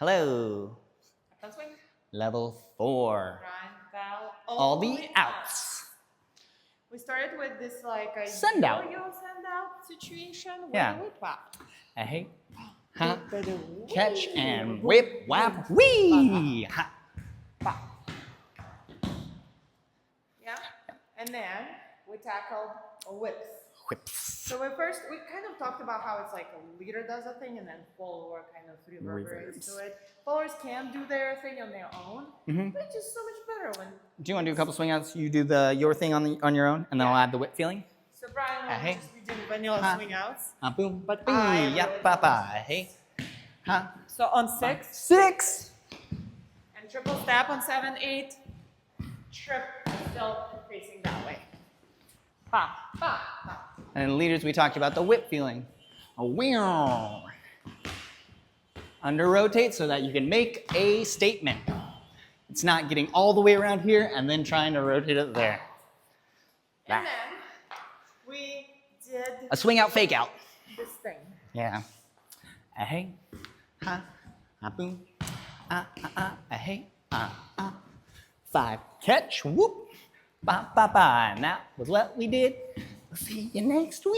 Hello. Uptown Swing. Level 4. Grind, bow, All the outs. We started with this like a Send out. yo-yo send out situation. Yeah. Whip, whap. A hey, ha, Wee. catch and whip, whap, wee. Ha. Yeah. And then we tackled whips. Whips. So we kind of talked about how it's like a leader does a thing and then follower kind of reverberates to it. Followers can do their thing on their own, but it's just so much better when. Do you want to do a couple swing outs? You do your thing on your own, and then I'll add the whip feeling. So Brian will Hey. just be doing vanilla swing outs. Boom, But bee, I yap, really ba, ba, hey, ha. So on 6. 6. And triple step on 7, 8. Trip still facing that way. Ba, ba, ba. And leaders, we talked about the whip feeling. A wheel. Under rotate so that you can make a statement. It's not getting all the way around here and then trying to rotate it there. And then we did A swing out, fake out. this thing. Yeah. A hey, ha, boom, a hey, 5 catch, whoop, ba ba ba. And that was what we did. We'll see you next week.